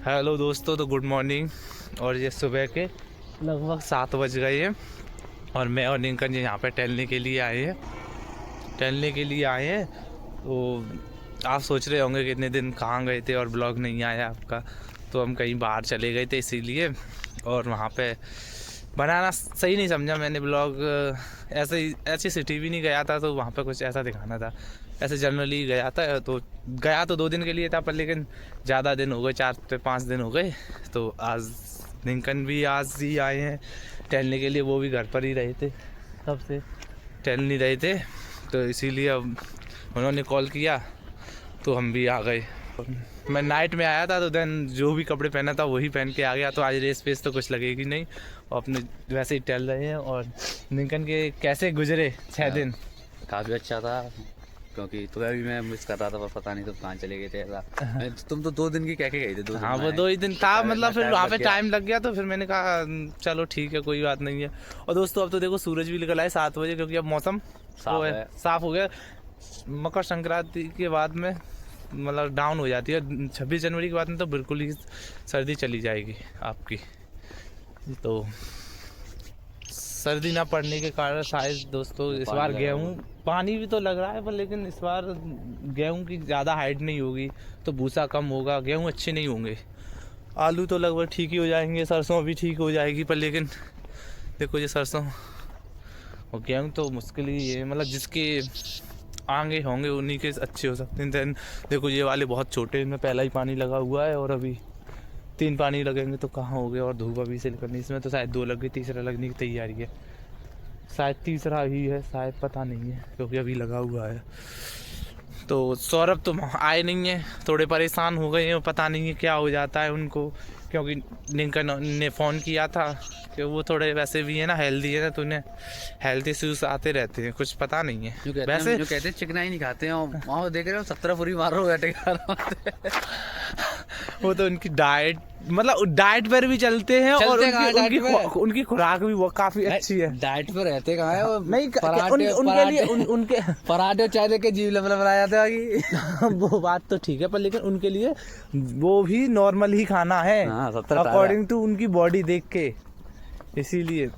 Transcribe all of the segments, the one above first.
Hello दोस्तों, तो good morning. और ये सुबह के लगभग 7 बज गए हैं और मैं और निंकन जी यहाँ पे टहलने के लिए आए हैं। तो आप सोच रहे होंगे कि इतने दिन कहाँ गए थे और ब्लॉग नहीं आया आपका। तो हम कहीं बाहर चले गए थे इसीलिए, और वहाँ पे बनाना सही नहीं समझा मैंने ब्लॉग। ऐसी सिटी भी नहीं गया था, तो वहाँ पे कुछ ऐसा दिखाना था। ऐसे जनरली गया तो 2 दिन के लिए था, पर लेकिन ज़्यादा दिन हो गए, 4 से 5 दिन हो गए। तो आज निंकन भी आज ही आए हैं टहलने के लिए। वो भी घर पर ही रहे थे, कब से टहल नहीं रहे थे, तो इसीलिए अब उन्होंने कॉल किया तो हम भी आ गए। मैं नाइट में आया था, तो देन जो भी कपड़े पहना था वही पहन के आ गया। तो आज रेस पेस तो कुछ लगेगी नहीं, और अपने वैसे ही टहल रहे हैं। और निंकन के कैसे गुजरे 6 दिन? काफ़ी अच्छा था, क्योंकि तुम्हें भी मैं मिस कर रहा था, पर पता नहीं तुम कहाँ चले गए थे ऐसा। तुम तो 2 दिन की कह के गए थे। 2 दिन हाँ, वो 2 ही दिन था, मतलब फिर वहाँ पे टाइम लग गया, तो फिर मैंने कहा चलो ठीक है, कोई बात नहीं है। और दोस्तों अब तो देखो सूरज भी निकला है 7 बजे, क्योंकि अब मौसम साफ हो गया। मकर संक्रांति के बाद में मतलब डाउन हो जाती है, 26 जनवरी के बाद में तो बिल्कुल ही सर्दी चली जाएगी आपकी। तो सर्दी ना पड़ने के कारण शायद दोस्तों इस बार गेहूँ, पानी भी तो लग रहा है, पर लेकिन इस बार गेहूँ की ज़्यादा हाइट नहीं होगी, तो भूसा कम होगा, गेहूँ अच्छे नहीं होंगे। आलू तो लगभग ठीक ही हो जाएंगे, सरसों भी ठीक हो जाएगी, पर लेकिन देखो ये सरसों और गेहूँ तो मुश्किल ही है। मतलब जिसके आगे होंगे उन्हीं के अच्छे हो सकते हैं। देन देखो ये वाले बहुत छोटे, इनमें पहला ही पानी लगा हुआ है, और अभी 3 पानी लगेंगे तो कहाँ हो गए। और धूप अभी से निकलनी, इसमें तो शायद 2 लग गई, तीसरा लगने की तैयारी है। शायद तीसरा ही है, शायद पता नहीं है, क्योंकि अभी लगा हुआ है। तो सौरभ तो आए नहीं है, थोड़े परेशान हो गए हैं, पता नहीं है क्या हो जाता है उनको। क्योंकि निंकन ने फ़ोन किया था कि वो थोड़े वैसे भी है ना, हेल्दी है ना, तो उन्हें हेल्थ इश्यूज आते रहते हैं, कुछ पता नहीं है। वैसे जो कहते हैं चिकना ही नहीं खाते हैं, वहाँ देख रहे हो 17 पूरी मार रहे हो बैठे। वो तो उनकी डाइट, मतलब डाइट पर भी चलते हैं, और उनकी खुराक भी वो काफी अच्छी है। डाइट पे रहते कहाँ है वो? नहीं, उनके पराठे चाय देके जीव लमला जाते हैं। वो बात तो ठीक है, पर लेकिन उनके लिए वो भी नॉर्मल ही खाना है अकॉर्डिंग टू उनकी बॉडी देख के, इसीलिए।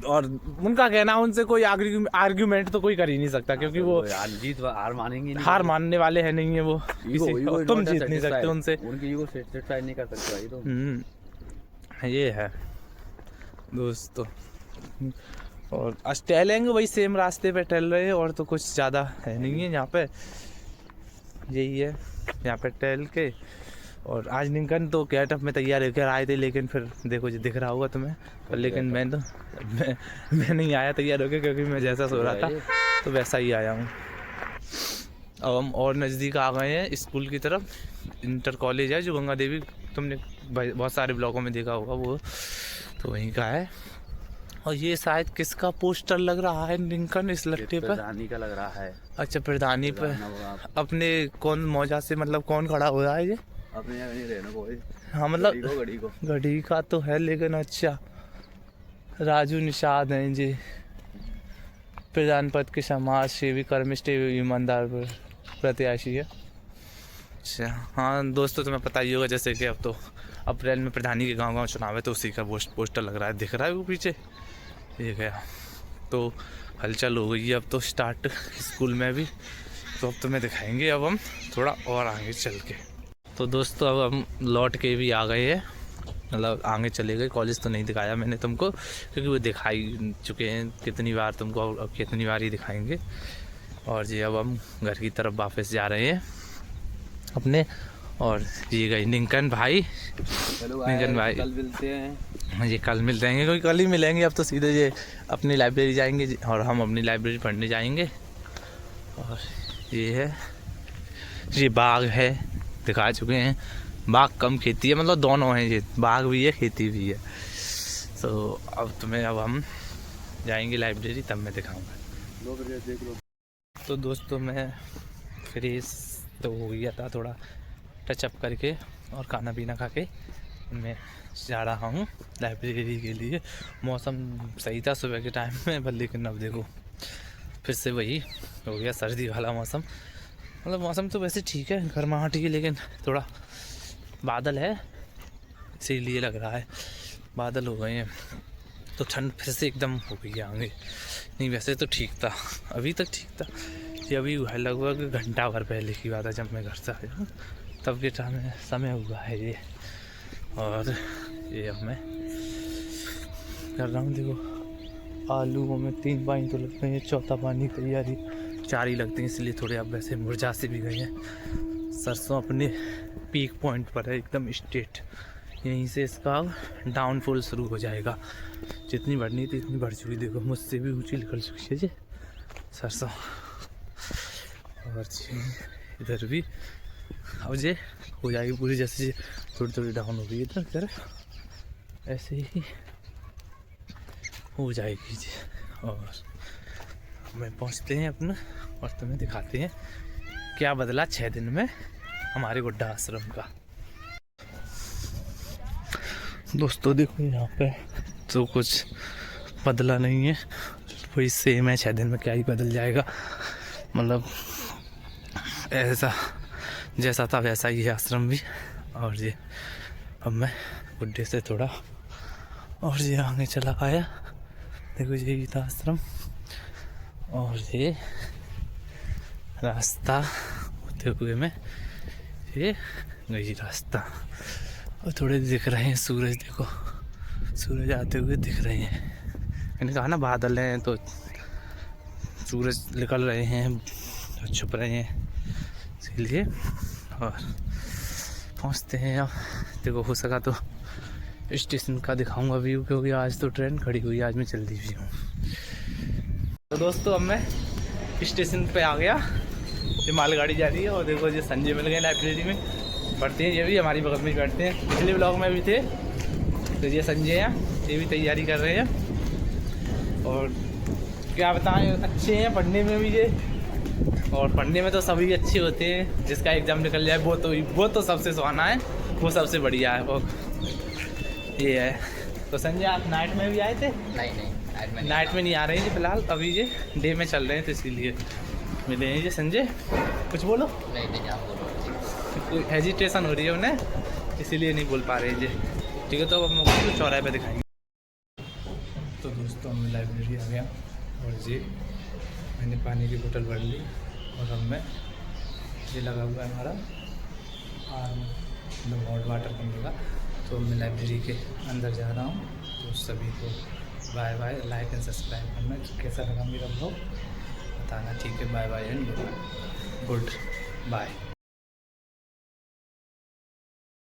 और उनका कहना, उनसे कोई आर्ग्यूमेंट तो कोई कर ही नहीं सकता, क्योंकि वो हार मानेंगे नहीं, हार मानने वाले हैं नहीं है वो। तुम जीत नहीं सकते उनसे, उनकी ईगो सेटिस्फाई नहीं कर सकते भाई। तो ये है दोस्तों। और आज टहलेंगे वही सेम रास्ते पे टहल रहे हैं, और तो कुछ ज़्यादा है नहीं है यहाँ पे। यही है यहाँ पे टहल के। और आज निंकन तो गेटअप में तैयार होकर आए थे, लेकिन फिर देखो जो दिख रहा होगा तुम्हें, पर लेकिन मैं नहीं आया तैयार होकर, क्योंकि मैं जैसा सो रहा था तो वैसा ही आया हूँ। अब हम और नज़दीक आ गए हैं स्कूल की तरफ। इंटर कॉलेज है जो गंगा देवी, तुमने बहुत सारे ब्लॉगों में देखा होगा, वो तो वहीं का है। और ये शायद किसका पोस्टर लग रहा है निंकन इस लट्टे पर? प्रधानी का लग रहा है। अच्छा, प्रधानी पर अपने कौन मौजा से, मतलब कौन खड़ा हो रहा है ये? अपने रहने को। हाँ, मतलब घड़ी का तो है, लेकिन अच्छा राजू निषाद हैं जी, प्रधान पद के समाज सेवी, कर्मनिष्ठ ईमानदार प्रत्याशी है। अच्छा हाँ दोस्तों, तुम्हें पता ही होगा जैसे कि अब तो अप्रैल में प्रधानी के गांव चुनाव है, तो उसी का पोस्टर लग रहा है, दिख रहा है वो पीछे, ये गया। तो हलचल हो गई है अब तो स्टार्ट स्कूल में भी। तो अब तुम्हें दिखाएंगे अब हम थोड़ा और आगे चल के। तो दोस्तों अब हम लौट के भी आ गए हैं, मतलब आगे चले गए। कॉलेज तो नहीं दिखाया मैंने तुमको, क्योंकि वो दिखाई चुके हैं कितनी बार तुमको, अब कितनी बार ही दिखाएंगे। और जी अब हम घर की तरफ वापस जा रहे हैं अपने। और ये गई निंकन भाई, निंकन भाई कल मिलते हैं। ये कल मिल जाएंगे, कोई कल ही मिलेंगे। अब तो सीधे ये अपनी लाइब्रेरी जाएंगे और हम अपनी लाइब्रेरी पढ़ने जाएंगे। और ये है, ये बाग है, दिखा चुके हैं। बाग कम खेती है, मतलब दोनों हैं, ये बाग भी है खेती भी है। तो अब हम जाएंगे लाइब्रेरी, तब मैं दिखाऊंगा। तो दोस्तों मैं फ्रेश तो हो गया था, थोड़ा टचअप करके और खाना पीना खा के मैं जा रहा हूँ लाइब्रेरी के लिए। मौसम सही था सुबह के टाइम में, पर लेकिन अब देखो फिर से वही हो गया, सर्दी वाला मौसम। मतलब मौसम तो वैसे ठीक है, गर्माहट की, लेकिन थोड़ा बादल है इसीलिए लग रहा है, बादल हो गए हैं तो ठंड फिर से एकदम हो गई है आगे। नहीं वैसे तो ठीक था, अभी तक ठीक था। ये अभी हुआ है लगभग घंटा भर पहले की बात है, जब मैं घर से आया तब के समय हुआ है ये। और ये अब मैं कर रहा हूँ, देखो आलूओं में 3 पानी तो लगते हैं, चौथा पानी तैयारी 4 ही लगते हैं, इसलिए थोड़े अब वैसे मुरझा से भी गए हैं। सरसों अपने पीक पॉइंट पर है एकदम स्ट्रेट, यहीं से इसका डाउनफॉल शुरू हो जाएगा। जितनी बढ़नी थी इतनी बढ़ चुकी, देखो मुझसे भी ऊंची निकल चुकी है जी सरसों। और इधर भी अब ये हो जाएगी पूरी, जैसे थोड़ी थोड़ी डाउन हो गई इधर तरफ, ऐसे ही हो जाएगी जी। और हमें पहुंचते हैं अपना और तुम्हें दिखाते हैं क्या बदला 6 दिन में हमारे गुड्डा आश्रम का। दोस्तों देखो यहाँ पे तो कुछ बदला नहीं है, वही सेम है। 6 दिन में क्या ही बदल जाएगा, मतलब ऐसा जैसा था वैसा ही है आश्रम भी। और ये अब मैं गुड्डे से थोड़ा और ये आगे चला आया, देखो यही था आश्रम। और ये रास्ता होते हुए मैं ये गई रास्ता, और थोड़े दिख रहे हैं सूरज, देखो सूरज आते हुए दिख रहे हैं। मैंने कहा ना बादल हैं तो सूरज निकल रहे हैं तो छुप रहे हैं, इसलिए। और पहुंचते हैं अब, देखो हो सका तो स्टेशन का दिखाऊंगा व्यू, क्योंकि आज तो ट्रेन खड़ी हुई है, आज मैं जल्दी भी हूँ। तो दोस्तों अब मैं स्टेशन पे आ गया, ये मालगाड़ी जा रही है। और देखो ये संजय मिल गए लाइब्रेरी में, पढ़ते हैं ये भी हमारी बगल में बैठते हैं, पिछले ब्लॉग में भी थे। तो ये संजय हैं, ये भी तैयारी कर रहे हैं। और क्या बताएं, अच्छे हैं पढ़ने में भी ये, और पढ़ने में तो सभी अच्छे होते हैं, जिसका एग्ज़ाम निकल जाए वो तो सबसे सुहाना है, वो सबसे बढ़िया है। और ये है। तो संजय आप नाइट में भी आए थे? नहीं नाइट में नहीं आ रहे हैं जी फिलहाल, अभी ये डे में चल रहे हैं तो इसीलिए मिले हैं जी। संजय कुछ बोलो। नहीं आप बोलो। कोई हेजिटेशन हो रही है उन्हें, इसीलिए नहीं बोल पा रहे हैं जी। ठीक है, तो अब हम लोग चौराहे पे दिखाएंगे। तो दोस्तों हम लाइब्रेरी आ गया, और ये मैंने पानी की बोतल भर ली, और अब मैं ये लगा हुआ है हमारा हॉट वाटर पीने का। तो मैं लाइब्रेरी के अंदर जा रहा हूँ, तो सभी को bye bye, like and subscribe करना। कैसा लगा मेरा ब्लॉग बताना, ठीक है। Bye bye and good bye.